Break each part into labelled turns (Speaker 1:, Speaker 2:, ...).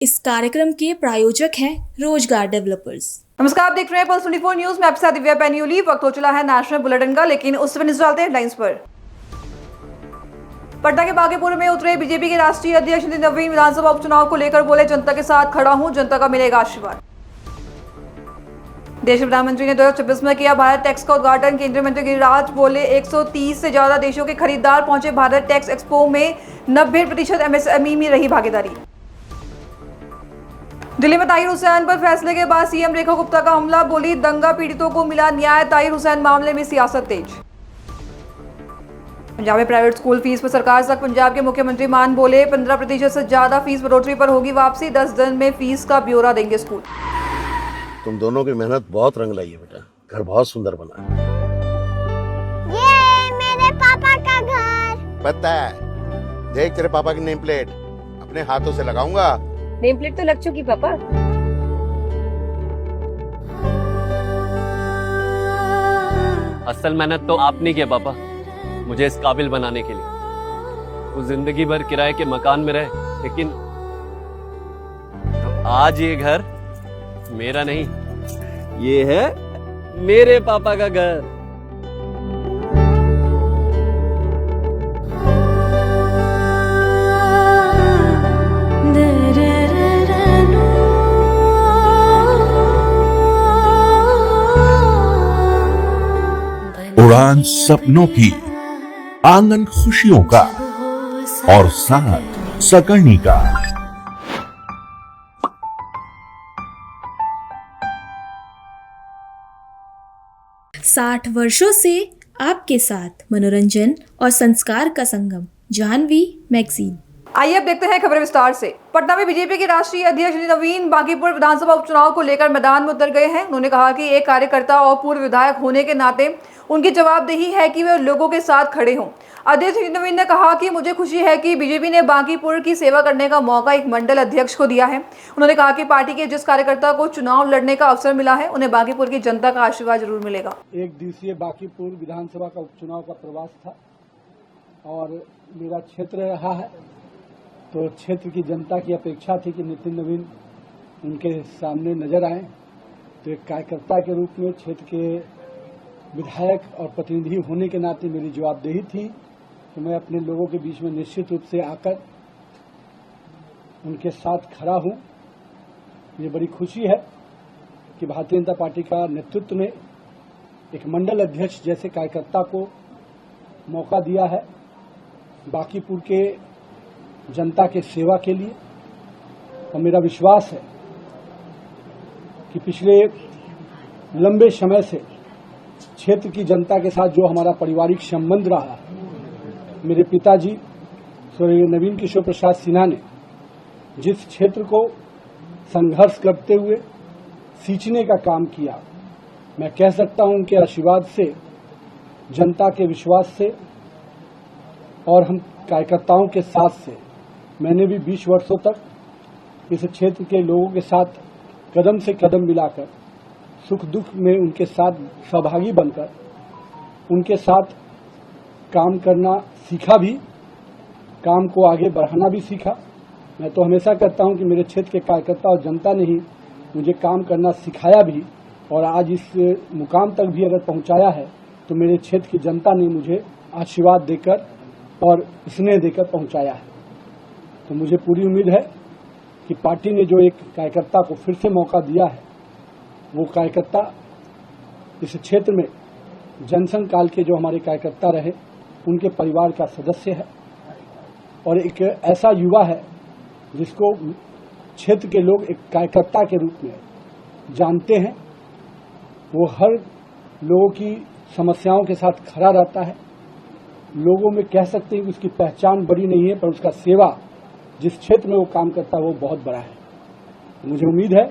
Speaker 1: इस कार्यक्रम के प्रायोजक हैं रोजगार डेवलपर्स।
Speaker 2: नमस्कार, आप देख रहे हैं पल्स 24 न्यूज में आपके साथ दिव्या पैन्यूली। वक्त हो चला है नेशनल बुलेटिन का, लेकिन उससे पहले चलते हैं हेडलाइंस पर। पटना के बांकीपुर में उतरे बीजेपी के राष्ट्रीय अध्यक्ष नितिन नवीन विधानसभा उपचुनाव को लेकर बोले, जनता के साथ खड़ा हूं, जनता का मिलेगा आशीर्वाद। देश के प्रधानमंत्री ने 2026 में किया भारत टैक्स का उद्घाटन। केंद्रीय मंत्री गिरिराज बोले, 130 से ज्यादा देशों के खरीदार पहुंचे भारत टैक्स एक्सपो में, 90% एमएसएमई में रही भागीदारी। दिल्ली में ताहिर हुसैन पर फैसले के बाद सीएम रेखा गुप्ता का हमला, बोली दंगा पीड़ितों को मिला न्याय, ताहिर हुसैन मामले में सियासत तेज। पंजाब में प्राइवेट स्कूल फीस पर सरकार सख्त, पंजाब के मुख्यमंत्री मान बोले 15% से ज्यादा फीस बढ़ोतरी पर होगी वापसी, 10 दिन में फीस का ब्यौरा देंगे स्कूल।
Speaker 3: तुम दोनों की मेहनत बहुत रंग लाई है बेटा, घर बहुत सुंदर बना है।
Speaker 4: ये मेरे पापा का घर।
Speaker 3: पता है, देख तेरे पापा की नेम प्लेट अपने हाथों से लगाऊंगा।
Speaker 5: नेम प्लेट तो लग चुकी पापा।
Speaker 6: असल मेहनत तो आपने की है पापा, मुझे इस काबिल बनाने के लिए। वो जिंदगी भर किराए के मकान में रहे, लेकिन तो आज ये घर मेरा नहीं, ये है मेरे पापा का घर।
Speaker 7: उड़ान सपनों की, आंगन खुशियों का और साथ सकर्णी का।
Speaker 1: साठ वर्षों से आपके साथ मनोरंजन और संस्कार का संगम, जाह्नवी मैगजीन।
Speaker 2: आइए अब देखते हैं खबरें विस्तार से। पटना में बीजेपी के राष्ट्रीय अध्यक्ष नितिन नवीन बांकीपुर विधानसभा उपचुनाव को लेकर मैदान में उतर गए हैं। उन्होंने कहा कि एक कार्यकर्ता और पूर्व विधायक होने के नाते उनकी जवाबदेही है कि वे लोगों के साथ खड़े हों। अध्यक्ष नितिन नवीन ने कहा कि मुझे खुशी है कि बीजेपी ने बांकीपुर की सेवा करने का मौका एक मंडल अध्यक्ष को दिया है। उन्होंने कहा कि पार्टी के जिस कार्यकर्ता को चुनाव लड़ने का अवसर मिला है, उन्हें बांकीपुर की जनता का आशीर्वाद जरूर मिलेगा।
Speaker 8: एक दिवसीय बांकीपुर विधानसभा का उपचुनाव का प्रवास था और मेरा क्षेत्र रहा है, तो क्षेत्र की जनता की अपेक्षा थी कि नितिन नवीन उनके सामने नजर आए। तो एक कार्यकर्ता के रूप में, क्षेत्र के विधायक और प्रतिनिधि होने के नाते मेरी जवाबदेही थी कि मैं अपने लोगों के बीच में निश्चित रूप से आकर उनके साथ खड़ा हूं। ये बड़ी खुशी है कि भारतीय जनता पार्टी का नेतृत्व ने एक मंडल अध्यक्ष जैसे कार्यकर्ता को मौका दिया है बांकीपुर के जनता के सेवा के लिए। और मेरा विश्वास है कि पिछले लंबे समय से क्षेत्र की जनता के साथ जो हमारा पारिवारिक संबंध रहा, मेरे पिताजी स्वर्गीय नवीन किशोर प्रसाद सिन्हा ने जिस क्षेत्र को संघर्ष करते हुए सींचने का काम किया, मैं कह सकता हूं उनके आशीर्वाद से, जनता के विश्वास से और हम कार्यकर्ताओं के साथ से मैंने भी 20 वर्षों तक इस क्षेत्र के लोगों के साथ कदम से कदम मिलाकर, सुख दुख में उनके साथ सहभागी बनकर उनके साथ काम करना सीखा भी, काम को आगे बढ़ाना भी सीखा। मैं तो हमेशा कहता हूं कि मेरे क्षेत्र के कार्यकर्ता और जनता ने ही मुझे काम करना सिखाया भी, और आज इस मुकाम तक भी अगर पहुंचाया है तो मेरे क्षेत्र की जनता ने मुझे आशीर्वाद देकर और स्नेह देकर पहुंचाया है। तो मुझे पूरी उम्मीद है कि पार्टी ने जो एक कार्यकर्ता को फिर से मौका दिया है, वो कार्यकर्ता इस क्षेत्र में जनसंघ काल के जो हमारे कार्यकर्ता रहे उनके परिवार का सदस्य है और एक ऐसा युवा है जिसको क्षेत्र के लोग एक कार्यकर्ता के रूप में जानते हैं। वो हर लोगों की समस्याओं के साथ खड़ा रहता है। लोगों में कह सकते हैं कि उसकी पहचान बड़ी नहीं है, पर उसका सेवा जिस क्षेत्र में वो काम करता है वो बहुत बड़ा है। मुझे उम्मीद है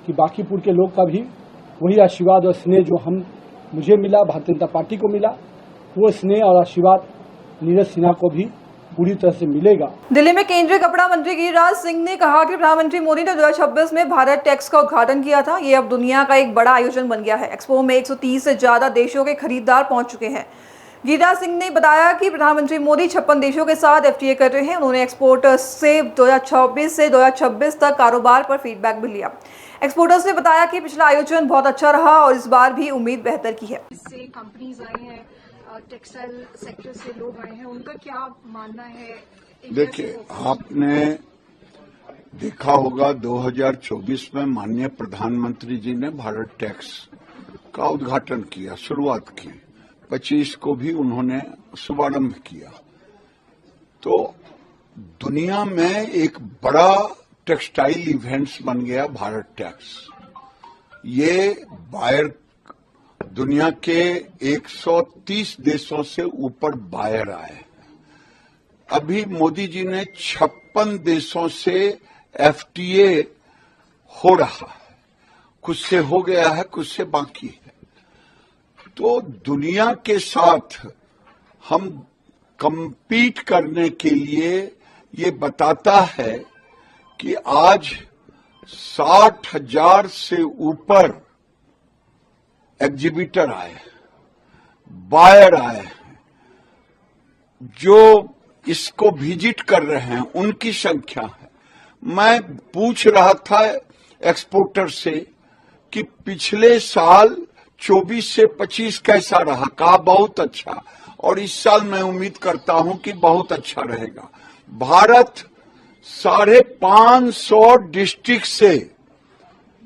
Speaker 8: कि बांकीपुर के लोग का भी वही आशीर्वाद और स्नेह जो मुझे मिला, भारतीय जनता पार्टी को मिला, वो स्नेह और आशीर्वाद नीरज सिन्हा को भी पूरी तरह से मिलेगा।
Speaker 2: दिल्ली में केंद्रीय कपड़ा मंत्री गिरिराज सिंह ने कहा कि प्रधानमंत्री मोदी ने 2026 में भारत टैक्स का उद्घाटन किया था। ये अब दुनिया का एक बड़ा आयोजन बन गया है। एक्सपो में 130 से ज्यादा देशों के खरीदार पहुंच चुके हैं। गिरिराज सिंह ने बताया कि प्रधानमंत्री मोदी 56 देशों के साथ एफटीए कर रहे हैं। उन्होंने एक्सपोर्टर्स से 2024 से 2026 तक कारोबार पर फीडबैक भी लिया। एक्सपोर्टर्स ने बताया कि पिछला आयोजन बहुत अच्छा रहा और इस बार भी उम्मीद बेहतर की है।
Speaker 9: इससे कंपनीज आए हैं, टेक्सटाइल सेक्टर से लोग आए हैं, उनका क्या मानना है?
Speaker 10: देखिए, आपने देखा होगा 2024 में माननीय प्रधानमंत्री जी ने भारत टैक्स का उद्घाटन किया, शुरुआत की। 25 को भी उन्होंने शुभारंभ किया। तो दुनिया में एक बड़ा टेक्सटाइल इवेंट्स बन गया भारत टैक्स। ये बायर दुनिया के 130 देशों से ऊपर बायर आए। अभी मोदी जी ने 56 देशों से एफटीए हो रहा है, कुछ से हो गया है, कुछ से बाकी है। तो दुनिया के साथ हम compete करने के लिए ये बताता है कि आज 60,000 से ऊपर एग्जीबिटर आए, बायर आए, जो इसको विजिट कर रहे हैं उनकी संख्या है। मैं पूछ रहा था एक्सपोर्टर से कि पिछले साल 24 से 25 कैसा रहा, कहा बहुत अच्छा, और इस साल मैं उम्मीद करता हूं कि बहुत अच्छा रहेगा। भारत 550 डिस्ट्रिक्ट से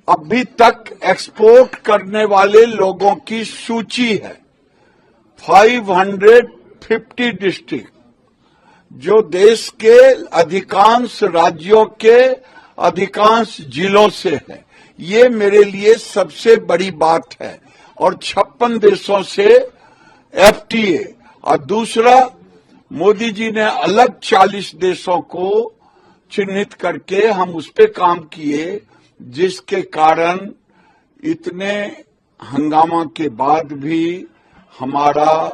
Speaker 10: अभी तक एक्सपोर्ट करने वाले लोगों की सूची है। 550 डिस्ट्रिक्ट जो देश के अधिकांश राज्यों के अधिकांश जिलों से है। ये मेरे लिए सबसे बड़ी बात है। और 56 देशों से एफटीए, और दूसरा मोदी जी ने अलग 40 देशों को चिन्हित करके हम उस पे काम किए, जिसके कारण इतने हंगामा के बाद भी हमारा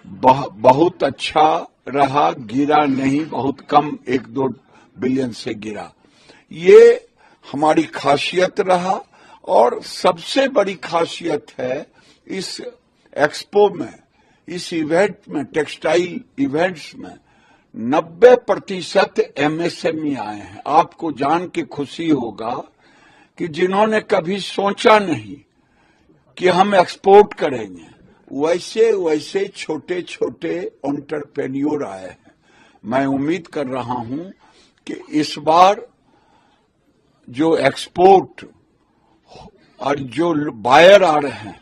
Speaker 10: बहुत अच्छा रहा, गिरा नहीं, बहुत कम 1-2 बिलियन से गिरा। ये हमारी खासियत रहा। और सबसे बड़ी खासियत है इस एक्सपो में, इस इवेंट में, टेक्सटाइल इवेंट्स में 90% एमएसएमई आए हैं। आपको जान के खुशी होगा कि जिन्होंने कभी सोचा नहीं कि हम एक्सपोर्ट करेंगे, वैसे छोटे छोटे एंटरप्रेन्योर आए हैं। मैं उम्मीद कर रहा हूं कि इस बार जो एक्सपोर्ट और जो बायर आ रहे हैं,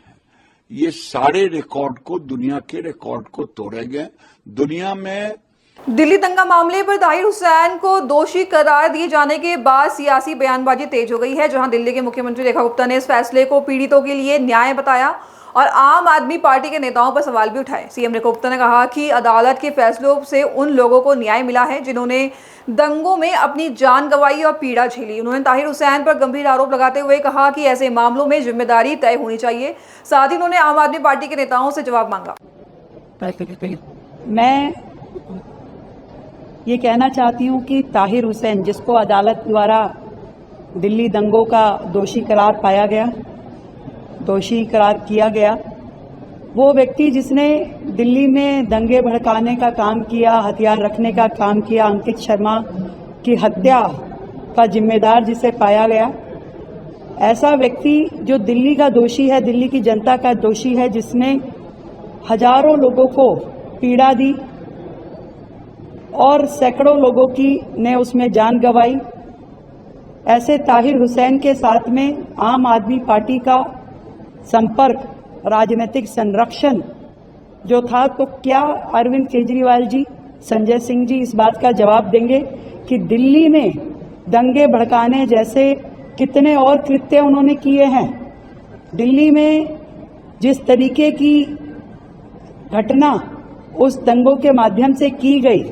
Speaker 10: ये सारे रिकॉर्ड को, दुनिया के रिकॉर्ड को तोड़ेंगे। दुनिया में
Speaker 2: दिल्ली दंगा मामले पर ताहिर हुसैन को दोषी करार दिए जाने के बाद सियासी बयानबाजी तेज हो गई है, जहां दिल्ली के मुख्यमंत्री रेखा गुप्ता ने इस फैसले को पीड़ितों के लिए न्याय बताया और आम आदमी पार्टी के नेताओं पर सवाल भी उठाए। सीएम रेखा गुप्ता ने कहा कि अदालत के फैसलों से उन लोगों को न्याय मिला है जिन्होंने दंगों में अपनी जान गंवाई और पीड़ा झेली। उन्होंने ताहिर हुसैन पर गंभीर आरोप लगाते हुए कहा कि ऐसे मामलों में जिम्मेदारी तय होनी चाहिए। साथ ही उन्होंने आम आदमी पार्टी के नेताओं से जवाब मांगा।
Speaker 11: मैं ये कहना चाहती हूँ कि ताहिर हुसैन, जिसको अदालत द्वारा दिल्ली दंगों का दोषी करार पाया गया, दोषी करार किया गया, वो व्यक्ति जिसने दिल्ली में दंगे भड़काने का काम किया, हथियार रखने का काम किया, अंकित शर्मा की हत्या का जिम्मेदार जिसे पाया गया, ऐसा व्यक्ति जो दिल्ली का दोषी है, दिल्ली की जनता का दोषी है, जिसने हजारों लोगों को पीड़ा दी और सैकड़ों लोगों की ने उसमें जान गंवाई, ऐसे ताहिर हुसैन के साथ में आम आदमी पार्टी का संपर्क, राजनीतिक संरक्षण जो था, तो क्या अरविंद केजरीवाल जी, संजय सिंह जी इस बात का जवाब देंगे कि दिल्ली में दंगे भड़काने जैसे कितने और कृत्य उन्होंने किए हैं? दिल्ली में जिस तरीके की घटना उस दंगों के माध्यम से की गई,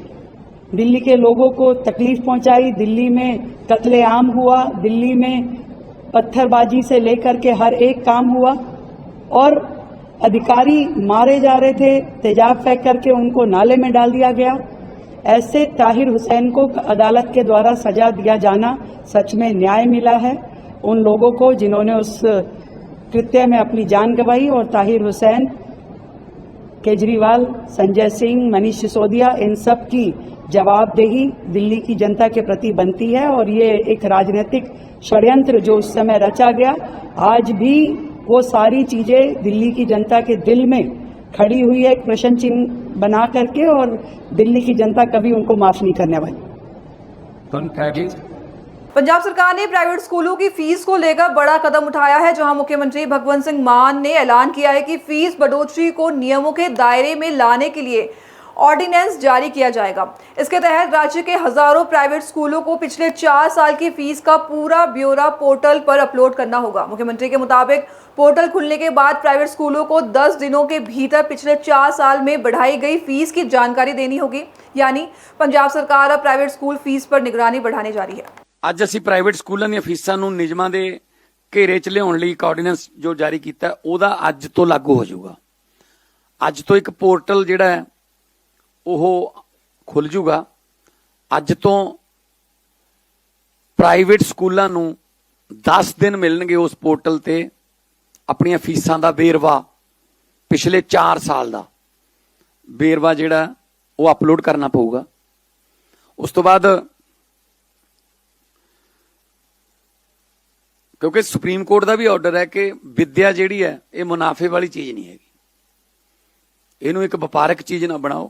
Speaker 11: दिल्ली के लोगों को तकलीफ पहुंचाई, दिल्ली में कत्लेआम हुआ, दिल्ली में पत्थरबाजी से लेकर के हर एक काम हुआ और अधिकारी मारे जा रहे थे, तेजाब फेंक करके उनको नाले में डाल दिया गया। ऐसे ताहिर हुसैन को अदालत के द्वारा सजा दिया जाना सच में न्याय मिला है उन लोगों को जिन्होंने उस कृत्य में अपनी जान गंवाई। और ताहिर हुसैन केजरीवाल, संजय सिंह, मनीष सिसोदिया, इन सब की जवाबदेही दिल्ली की जनता के प्रति बनती है। और ये एक राजनीतिक षड्यंत्र जो उस समय रचा गया, आज भी वो सारी चीजें दिल्ली की जनता के दिल में खड़ी हुई है, एक प्रश्न चिन्ह बना करके, और दिल्ली की जनता कभी उनको माफ नहीं करने वाली।
Speaker 2: पंजाब सरकार ने प्राइवेट स्कूलों की फीस को लेकर बड़ा कदम उठाया है, जहां मुख्यमंत्री भगवंत सिंह मान ने ऐलान किया है कि फीस बढ़ोतरी को नियमों के दायरे में लाने के लिए ऑर्डिनेंस जारी किया जाएगा। इसके तहत राज्य के हजारों प्राइवेट स्कूलों को पिछले 4 साल की फीस का पूरा ब्यौरा पोर्टल पर अपलोड करना होगा। मुख्यमंत्री के मुताबिक पोर्टल खुलने के बाद प्राइवेट स्कूलों को 10 दिनों के भीतर पिछले 4 साल में बढ़ाई गई फीस की जानकारी देनी होगी। यानी पंजाब सरकार अब प्राइवेट स्कूल फीस पर निगरानी बढ़ाने जा रही है।
Speaker 12: ਅੱਜ ਅਸੀਂ ਪ੍ਰਾਈਵੇਟ ਸਕੂਲਾਂ ਦੀਆਂ ਫੀਸਾਂ ਨੂੰ ਨਿਯਮਾਂ ਦੇ ਘੇਰੇ 'ਚ ਲਿਆਉਣ ਲਈ ਇੱਕ ਆਰਡੀਨੈਂਸ ਜੋ ਜਾਰੀ ਕੀਤਾ ਉਹਦਾ ਅੱਜ ਤੋਂ ਲਾਗੂ ਹੋ ਜਾਊਗਾ। ਅੱਜ ਤੋਂ ਇੱਕ ਪੋਰਟਲ ਜਿਹੜਾ ਹੈ ਉਹ ਖੁੱਲ ਜਾਊਗਾ। ਅੱਜ ਤੋਂ ਪ੍ਰਾਈਵੇਟ ਸਕੂਲਾਂ ਨੂੰ 10 ਦਿਨ ਮਿਲਣਗੇ ਉਸ ਪੋਰਟਲ ਤੇ ਆਪਣੀਆਂ ਫੀਸਾਂ ਦਾ ਵੇਰਵਾ, ਪਿਛਲੇ 4 ਸਾਲ ਦਾ ਵੇਰਵਾ ਜਿਹੜਾ ਉਹ ਅਪਲੋਡ ਕਰਨਾ ਪਊਗਾ। ਉਸ ਤੋਂ ਬਾਅਦ क्योंकि सुप्रीम कोर्ट का भी ऑर्डर है कि विद्या जिहड़ी है ये मुनाफे वाली चीज़ नहीं हैगी, इनू एक वपारक चीज़ ना बनाओ।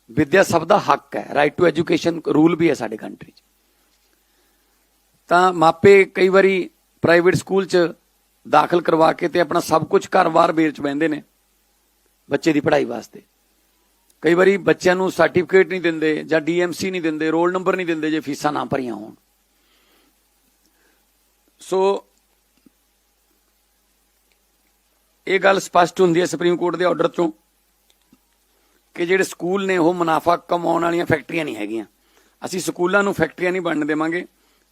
Speaker 12: विद्या सब का हक है, राइट टू एजुकेशन रूल भी है साडे कंट्री च। तां मापे कई बारी प्राइवेट स्कूल च दाखिल करवा के ते अपना सब कुछ घर-बार बेच बैठते ने बच्चे की पढ़ाई वास्ते। कई बारी बच्चों नूं सर्टिफिकेट नहीं दिंदे जां DMC नहीं दिंदे, रोल नंबर नहीं दिंदे जे फीसां ना भरियां होण। सो ये गल स्पष्ट होंदी है सुप्रीम कोर्ट के ऑर्डर चों कि जिहड़े स्कूल ने वो मुनाफा कमाउण वालियां फैक्ट्रियां नहीं हैगियां। असीं स्कूलों नूं फैक्ट्रियां नहीं बनन देवांगे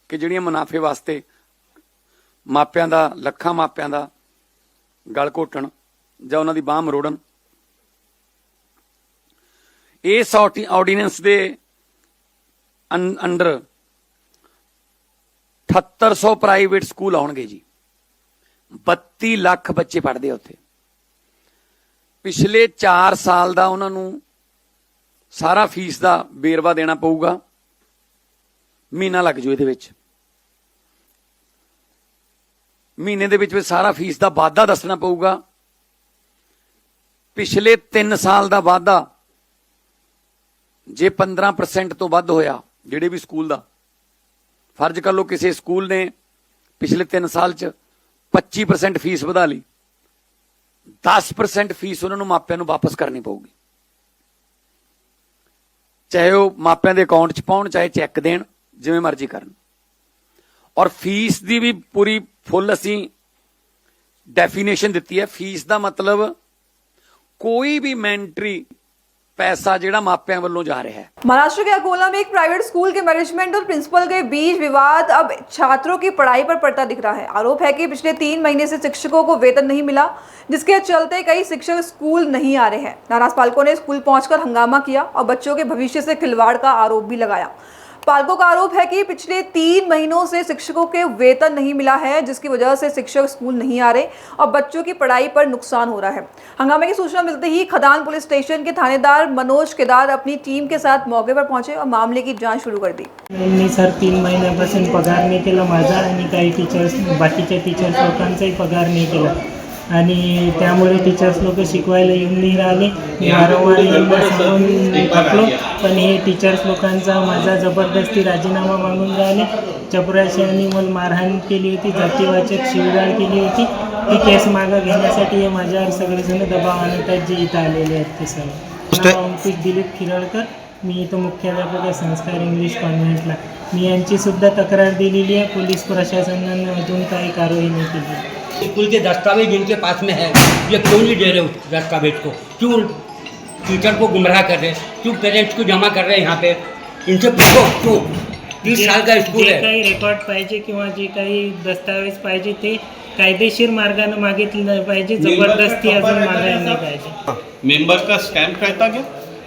Speaker 12: कि जिहड़ियां मुनाफे वास्ते मापियां दा, लखां मापियां दा गल घोटण जां उन्हां दी बांह मरोड़न। इस ऑर्डीनेंस दे अंडर 7800 प्राइवेट स्कूल आउणगे जी। 32 लाख बच्चे पढ़ते उत्थे। पिछले 4 साल का उन्होंने सारा फीस का बेरवा देना पऊगा। महीना लग जाओ ये, महीने दे विच सारा फीस का वाधा दसना पऊगा। पिछले 3 साल का वाधा जे 15% तो वध होया जिहड़े भी स्कूल का, फर्ज कर लो किसी स्कूल ने पिछले 3 साल च 25% फीस बढ़ा ली, 10% फीस उन्होंने मापियां नूं वापस करनी पऊगी। चाहे वो मापियां दे अकाउंट च पाउण, चाहे चैक देण, जिवें मर्जी करन। और फीस दी भी पूरी फुल असीं डेफिनेशन दित्ती है। फीस दा मतलब कोई भी मैंटरी पैसा जिहड़ा मापियां वल्लों जा रहा है।
Speaker 2: महाराष्ट्र के अकोला में एक प्राइवेट स्कूल के मैनेजमेंट और प्रिंसिपल के बीच विवाद अब छात्रों की पढ़ाई पर पड़ता दिख रहा है। आरोप है कि पिछले 3 महीने से शिक्षकों को वेतन नहीं मिला, जिसके चलते कई शिक्षक स्कूल नहीं आ रहे हैं। नाराज पालकों ने स्कूल पहुंचकर हंगामा किया और बच्चों के भविष्य से खिलवाड़ का आरोप भी लगाया। पालकों का आरोप है कि पिछले 3 महीनों से शिक्षकों के वेतन नहीं मिला है, जिसकी वजह से शिक्षक स्कूल नहीं आ रहे और बच्चों की पढ़ाई पर नुकसान हो रहा है। हंगामे की सूचना मिलते ही खदान पुलिस स्टेशन के थानेदार मनोज केदार अपनी टीम के साथ मौके पर पहुंचे और मामले की जांच शुरू कर दी।
Speaker 13: मी सर 3 महिन्यापासून पगार नाही केला माझा आणि काही टीचर्स, बाकीच्या टीचर्स लोकांचाही पगार नाही केला आणि त्यामुळे टीचर्स लोक शिकवायला येऊन नाही राहिले। मी वारंवार यांना सांगून टाकलो, पण हे टीचर्स लोकांचा माझा जबरदस्ती राजीनामा मागून राहिले। चपराशांनी मला मारहाण केली होती, जातीवाचक शिवीगाळ केली होती। ती केस मागे घेण्यासाठी हे माझ्यावर सगळेजण दबाव आणत आहेत, जे इथं आलेले आहेत ते सर्व। अंकित दिलीप खिरळकर, मी इथं मुख्याध्यापक आहे संस्कार इंग्लिश कॉन्व्हेंटला। मी यांची सुद्धा तक्रार दिलेली आहे। पोलीस प्रशासनाने अजून काही कारवाई नाही केली।
Speaker 14: स्कूल के दस्तावेज जिनके पास में है ये क्यों नहीं दे रहे उस दस्तावेज को? क्यों टीचर को गुमराह कर रहे हैं? क्यों पेरेंट्स को जमा कर रहे हैं यहाँ पे? इनसे पूछो क्यों? 30 साल का स्कूल है।
Speaker 13: जे काही रेकॉर्ड पाहिजे किंवा जे काही दस्तावेज पाहिजे ते कायदेशीर मार्गाने मागितलं पाहिजे, जबरदस्ती अजून मागायला नाही पाहिजे।
Speaker 15: मेंबर का स्टैंप रहता क्या?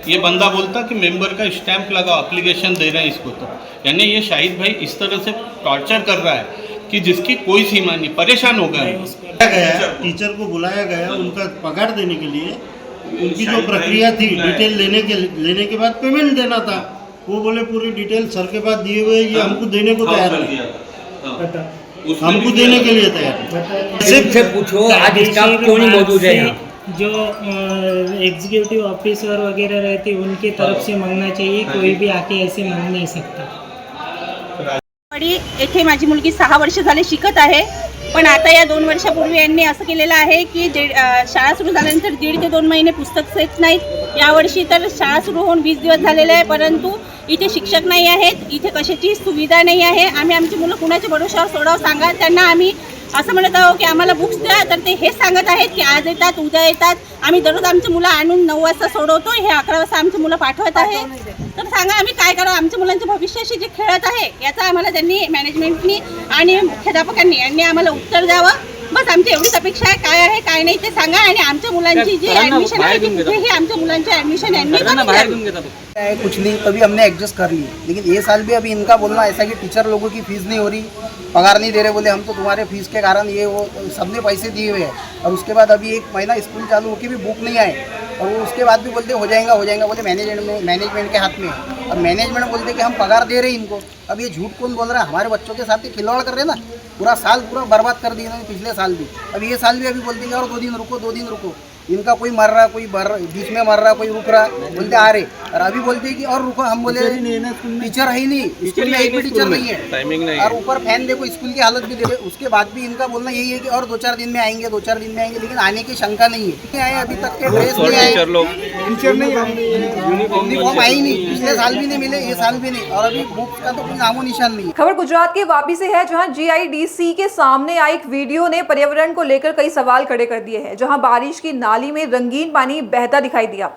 Speaker 15: ये बंदा बोलता कि मेंबर का स्टैंप लगाओ, एप्लीकेशन दे रहे हैं इसको। तो यानी ये शाहिद भाई इस तरह से टॉर्चर कर रहा है कि जिसकी कोई सीमा नहीं, परेशान हो गए।
Speaker 16: टीचर को बुलाया गया उनका पगार देने के लिए, उनकी जो प्रक्रिया थी डिटेल लेने के बाद पेमेंट देना था, वो बोले पूरी डिटेल सर के पास दिए हुए, ये हमको देने को तैयार नहीं, हमको देने के लिए तैयार।
Speaker 14: सिर्फ पूछो आज स्टाफ क्यों नहीं मौजूद है यहाँ?
Speaker 13: जो एग्जीक्यूटिव ऑफिसर वगैरह रहते उनके तरफ से मांगना चाहिए, कोई भी आके ऐसे मांग नहीं सकता।
Speaker 17: येथे माझी मुलगी 6 वर्ष झाले शिकत आहे, पण आता या 2 वर्षापूर्वी यांनी असं केलेलं आहे की शाळा सुरू झाल्यानंतर 1.5 ते 2 महिने पुस्तक येत नाहीत। यावर्षी तर शाळा सुरू होऊन 20 दिवस झालेले आहे, परंतु इथे शिक्षक नाही आहेत, इथे कशाची सुविधा नाही आहे। आम्ही आमची मुलं कुणाच्या भरोशावर सोडावं सांगा त्यांना। आम्ही असं म्हणत आहोत की आम्हाला बुक्स द्या, तर ते हेच सांगत आहेत की आज येतात उद्या येतात। आम्ही दररोज आमची मुलं आणून 9 वाजता सोडवतो, हे 11 वाजता आमची मुलं पाठवत आहे। तर सांगा आम्ही काय करावं? आमच्या मुलांच्या भविष्याशी जे खेळत आहे याचा आम्हाला त्यांनी मॅनेजमेंटनी आणि मुख्याध्यापकांनी यांनी आम्हाला उत्तर द्यावं। बस आमची एवढीच अपेक्षा आहे, काय आहे काय नाही ते सांगा। आणि आमच्या मुलांची जी ऍडमिशन आहे कुठेही आमच्या मुलांची ऍडमिशन यांनी
Speaker 18: कुछ नहीं, तभी हमने एडजस्ट कर ली। लेकिन ये साल भी अभी इनका बोलना ऐसा कि टीचर लोगों की फीस नहीं हो रही, पगार नहीं दे रहे, बोले हम तो तुम्हारे फीस के कारण ये वो सबने पैसे दिए हुए हैं। और उसके बाद अभी 1 महीना स्कूल चालू होकर भी बुक नहीं आए, और वो उसके बाद भी बोलते हो जाएगा बोले मैनेजमेंट के हाथ में। और मैनेजमेंट बोलते कि हम पगार दे रहे हैं इनको। अब ये झूठ कौन बोल रहा है? हमारे बच्चों के साथ ही खिलवाड़ कर रहे हैं ना, पूरा साल पूरा बर्बाद कर दिए इन्होंने, पिछले साल भी। अब ये साल भी अभी बोलते हैं और 2 दिन रुको। इनका कोई मर रहा, कोई बीच में मर रहा, कोई रुक रहा, बोलते आ रहे। और अभी बोलते हैं कि और रुको, हम बोले टीचर है ही नहीं, स्कूल में एक भी टीचर नहीं है, टाइमिंग नहीं। और ऊपर फैन देखो, स्कूल की हालत भी देखो। उसके बाद भी इनका बोलना यही है कि और 2-4 दिन में आएंगे, लेकिन आने की शंका नहीं है। आए अभी तक के ड्रेस नहीं आए, टीचर नहीं, यूनिफॉर्म आई नहीं, पिछले साल भी नहीं मिले, ये साल भी नहीं। और अभी बुक्स का तो कोई नामो निशान नहीं।
Speaker 2: खबर गुजरात के वापी से है, जहां GIDC के सामने आई एक वीडियो ने पर्यावरण को लेकर कई सवाल खड़े कर दिए हैं। जहां बारिश की नाली में रंगीन पानी बहता दिखाई दिया।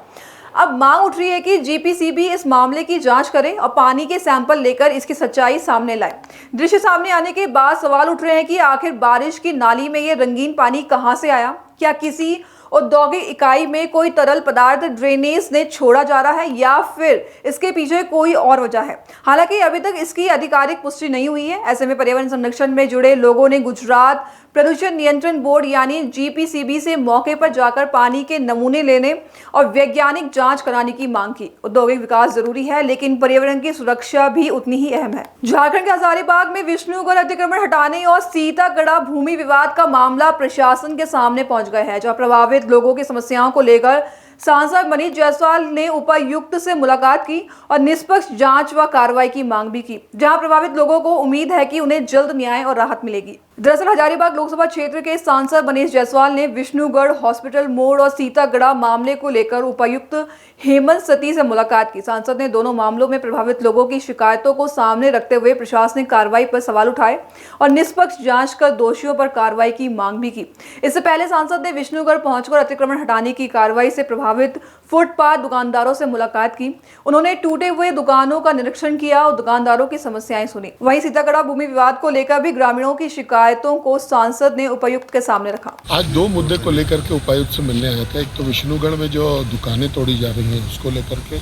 Speaker 2: अब मांग उठ रही है कि GPCB इस मामले की जांच करे और पानी के सैंपल लेकर इसकी सच्चाई सामने लाए। दृश्य सामने आने के बाद सवाल उठ रहे हैं कि आखिर बारिश की नाली में ये रंगीन पानी कहां से आया? क्या किसी औद्योगिक इकाई में कोई तरल पदार्थ ड्रेनेज ने छोड़ा जा रहा है, या फिर इसके पीछे कोई और वजह है? हालांकि अभी तक इसकी आधिकारिक पुष्टि नहीं हुई है। ऐसे में पर्यावरण संरक्षण में जुड़े लोगों ने गुजरात प्रदूषण नियंत्रण बोर्ड यानी GPCB से मौके पर जाकर पानी के नमूने लेने और वैज्ञानिक जांच कराने की मांग की। औद्योगिक विकास जरूरी है, लेकिन पर्यावरण की सुरक्षा भी उतनी ही अहम है। झारखंड के हजारीबाग में विष्णुगढ़ अतिक्रमण हटाने और सीतागढ़ भूमि विवाद का मामला प्रशासन के सामने पहुंच गया है, जहां प्रभावित लोगों की समस्याओं को लेकर सांसद मनीष जायसवाल ने उपायुक्त से मुलाकात की और निष्पक्ष जांच व कार्रवाई की मांग भी की, जहां प्रभावित लोगों को उम्मीद है कि उन्हें जल्द न्याय और राहत मिलेगी। दरअसल हजारीबाग लोकसभा क्षेत्र के सांसद मनीष जायसवाल ने विष्णुगढ़ हॉस्पिटल मोड़ और सीतागढ़ मामले को लेकर उपायुक्त हेमंत सती से मुलाकात की। सांसद ने दोनों मामलों में प्रभावित लोगों की शिकायतों को सामने रखते हुए प्रशासनिक कार्रवाई पर सवाल उठाए और निष्पक्ष जांच कर दोषियों पर कार्रवाई की मांग भी की। इससे पहले सांसद ने विष्णुगढ़ पहुंचकर अतिक्रमण हटाने की कार्रवाई से प्रभावित फुटपाथ दुकानदारों से मुलाकात की। उन्होंने टूटे हुए दुकानों का निरीक्षण किया और दुकानदारों की समस्याएं सुनी। वहीं सीतागढ़ भूमि विवाद को लेकर भी ग्रामीणों की शिकायतों को सांसद ने उपायुक्त के सामने रखा।
Speaker 19: आज 2 मुद्दे को लेकर के उपायुक्त से मिलने आया था। एक तो विष्णुगढ़ में जो दुकानें तोड़ी जा रही हैं उसको लेकर के,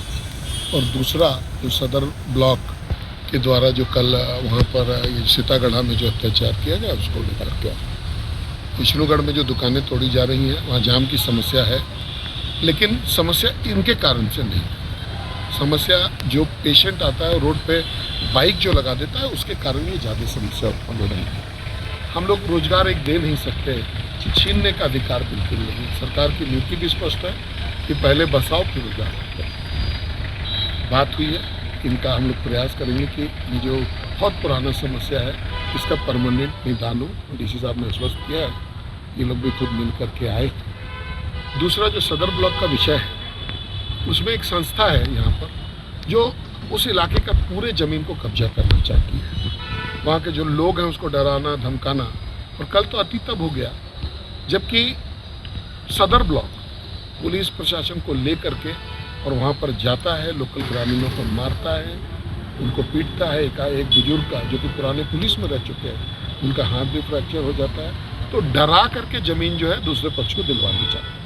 Speaker 19: और दूसरा जो सदर ब्लॉक के द्वारा जो कल वहाँ पर सीतागढ़ में जो अत्याचार किया गया उसको लेकर के। विष्णुगढ़ में जो दुकानें तोड़ी जा रही हैं वहाँ जाम की समस्या है, लेकिन समस्या इनके कारण से नहीं। समस्या जो पेशेंट आता है रोड पे बाइक जो लगा देता है उसके कारण ये ज़्यादा समस्या उत्पन्न हो रही है। हम लोग रोजगार एक दे नहीं सकते, छीनने का अधिकार बिल्कुल नहीं। सरकार की नीति भी स्पष्ट है कि पहले बसाओ फिर रोजगार। बात हुई है, इनका हम लोग प्रयास करेंगे कि ये जो बहुत पुराना समस्या है इसका परमानेंट निदान हो। DC साहब ने आश्वस्त किया है, ये लोग भी खुद मिल करके आए। दूसरा जो सदर ब्लॉक का विषय है उसमें एक संस्था है यहाँ पर जो उस इलाके का पूरे ज़मीन को कब्जा करना चाहती है। वहाँ के जो लोग हैं उसको डराना धमकाना, और कल तो अति तब हो गया जबकि सदर ब्लॉक पुलिस प्रशासन को ले करके और वहाँ पर जाता है, लोकल ग्रामीणों को मारता है, उनको पीटता है। एक बुजुर्ग का जो कि पुराने पुलिस में रह चुके हैं उनका हाथ भी फ्रैक्चर हो जाता है। तो डरा करके ज़मीन जो है दूसरे पक्ष को दिलवानी चाहते हैं।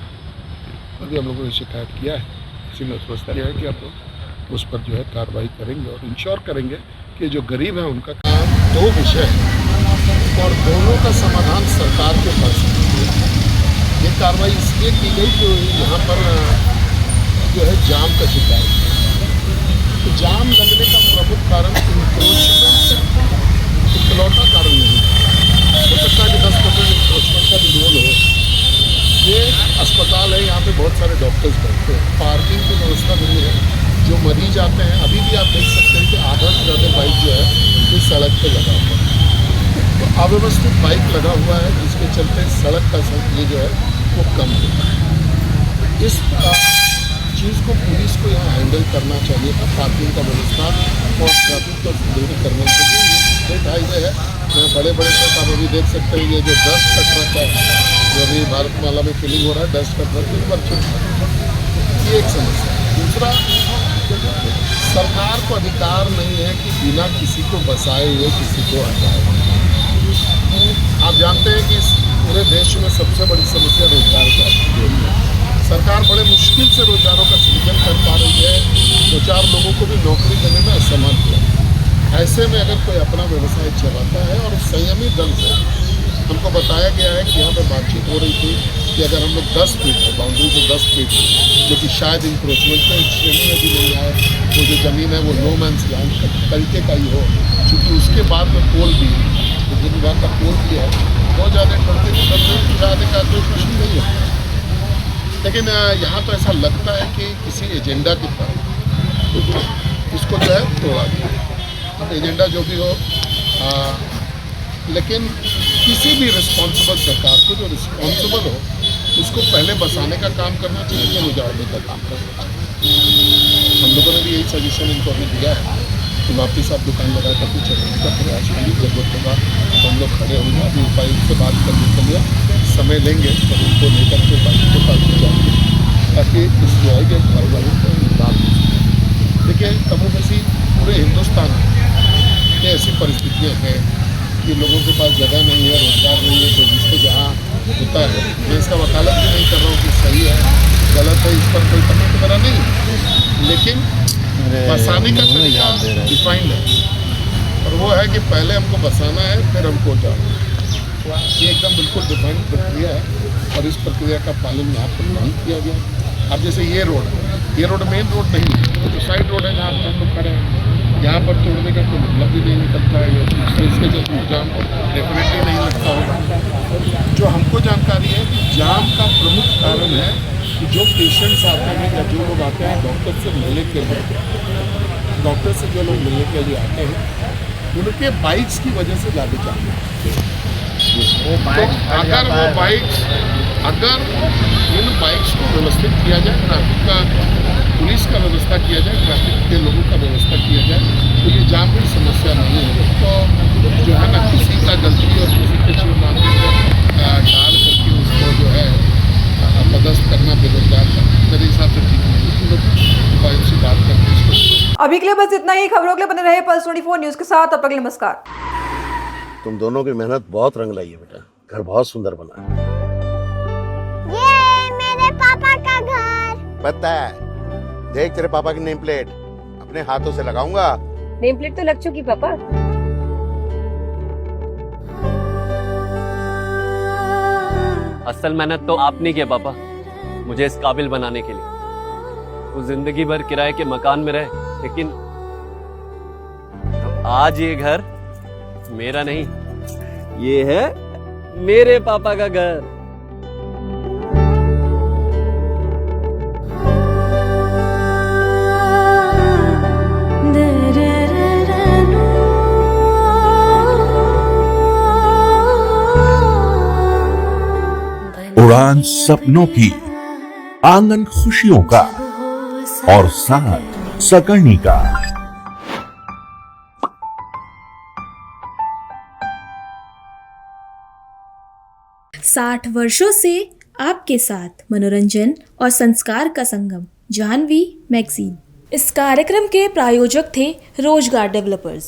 Speaker 19: अभी हम लोगों ने शिकायत किया है, इसी में आश्वस्त किया है कि आप लोग उस पर जो है कार्रवाई करेंगे और इंश्योर करेंगे कि जो गरीब है उनका काम। 2 विषय है और दोनों का समाधान सरकार के पास है। ये कार्रवाई इसलिए की गई कि यहाँ पर जो है जाम का शिकायत है। तो जाम लगने का प्रमुख कारण इंक्रोचमेंट इकलौता कारण नहीं है। हो सकता है कि 10% इंक्रोचमेंट का भी रोल हो। ये अस्पताल है, यहाँ पे बहुत सारे डॉक्टर्स बैठते हैं, पार्किंग की व्यवस्था नहीं है। जो मरीज आते हैं, अभी भी आप देख सकते हैं कि आधा से ज़्यादा बाइक जो है इस सड़क पे लगा हुआ है। तो अव्यवस्थित बाइक लगा हुआ है, जिसके चलते सड़क का ये जो है वो कम होता है। इस चीज़ को पुलिस को यहाँ हैंडल करना चाहिए था। पार्किंग का व्यवस्था और ट्रैफिक को सुदृढ़ करने के लिए ये स्टेट हाईवे है। यहाँ बड़े बड़े ट्रक आप अभी देख सकते हैं, ये जो डस्ट का ट्रक है जो अभी भारतमाला में फिलिंग हो रहा है, डस्ट का ट्रक इन पर ये एक समस्या है। दूसरा, सरकार को अधिकार नहीं है कि बिना किसी को बसाए हुए किसी को हटाए। आप जानते हैं कि इस पूरे देश में सबसे बड़ी समस्या रोजगार का है। सरकार बड़े मुश्किल से रोजगारों का सृजन कर पा रही है, 2-4 लोगों को भी नौकरी देने में असमर्थ है। ऐसे में अगर कोई अपना व्यवसाय चलाता है और संयमित ढंग से, हमको बताया गया है कि यहाँ पर बातचीत हो रही थी कि अगर हम लोग 10 फीट है, बाउंड्री से 10 फीट, जो कि शायद इंक्रोचमेंट के श्रेणी में भी नहीं आए, वो जो ज़मीन है वो नो मैंस लैंड तरीके का ही हो, क्योंकि उसके बाद में पोल भी विद्युत विभाग का पोल भी है, बहुत ज़्यादा बढ़ते जाने का कोई प्रश्न नहीं है। लेकिन यहाँ तो ऐसा लगता है कि किसी एजेंडा की तरफ इसको जो है तोड़ा गया। अब एजेंडा जो भी हो, लेकिन किसी भी रिस्पॉन्सिबल सरकार को, जो रिस्पॉन्सिबल हो, उसको पहले बसाने का काम करना चाहिए या उजाड़ने का काम करना चाहिए। हम लोगों ने भी यही सजेशन इनको अभी दिया है कि वापस आप दुकान लगा करके चलने का प्रयास करिए। जरूरत होगा तो हम लोग खड़े होंगे। अभी उपायुक्त से बात करने के लिए समय लेंगे तो उनको लेकर के बाइक के पास जाएंगे ताकि इस जो है कि कार्रवाई को निकाल देखिए। कमोबेशी पूरे हिंदुस्तान में ऐसी परिस्थितियाँ हैं कि लोगों के पास जगह नहीं है, रोजगार नहीं है, तो जिसको जहाँ होता है, मैं इसका वकालत भी नहीं कर रहा हूँ कि सही है गलत है, इस पर कोई कमेंट मेरा नहीं, लेकिन बसाने का तरीका डिफाइंड है और वो है कि पहले हमको बसाना है फिर हमको जाना है। ये एकदम बिल्कुल डिफाइंड प्रक्रिया है और इस प्रक्रिया का पालन यहाँ पर नहीं किया गया। अब जैसे ये रोड मेन रोड नहीं है, तो साइड रोड है जहाँ पर हम लोग खड़े हैं, यहाँ पर तोड़ने का कोई मतलब भी नहीं निकलता है। तो इसके चलते जाम डेफिनेटली नहीं लगता होगा। जो हमको जानकारी है कि जाम का प्रमुख कारण है कि जो पेशेंट्स आते हैं या जो लोग आते हैं डॉक्टर से मिलने के लिए, डॉक्टर से जो लोग मिलने के लिए आते हैं, उनके बाइक्स की वजह से ज़्यादा जाम है। अगर इन बाइक्स को व्यवस्थित किया जाए, ट्रैफिक का पुलिस का व्यवस्था किया जाए, ट्रैफिक के लोगों का व्यवस्था किया जाए, तो ये जाम की समस्या नहीं है। तो जो है ना, किसी का गलती और किसी के जुर्माने डाल करके उसको जो है पदस्थ करना, बेरोजगार करना, मेरे हिसाब से ठीक नहीं। लोग उपायुक्त से बात करके इसको।
Speaker 2: अभी के लिए बस इतना ही। खबरों के लिए बने रहे पल्स 24 न्यूज़ के साथ। तब तक के लिए नमस्कार।
Speaker 3: तुम दोनों की मेहनत बहुत रंग लाई है बेटा, घर बहुत सुंदर बना है।
Speaker 4: ये मेरे पापा का घर।
Speaker 3: पता है, देख तेरे पापा की नेम प्लेट अपने हाथों से लगाऊंगा।
Speaker 5: नेम प्लेट तो लग चुकी पापा।
Speaker 6: असल मेहनत तो आपने की है पापा, मुझे इस काबिल बनाने के लिए। वो जिंदगी भर किराए के मकान में रहे, लेकिन आज ये घर मेरा नहीं, ये है मेरे पापा का घर।
Speaker 7: उड़ान सपनों की, आंगन खुशियों का और साथ सकर्णी का।
Speaker 1: 60 वर्षों से आपके साथ मनोरंजन और संस्कार का संगम, जाह्नवी मैगजीन। इस कार्यक्रम के प्रायोजक थे रोजगार डेवलपर्स।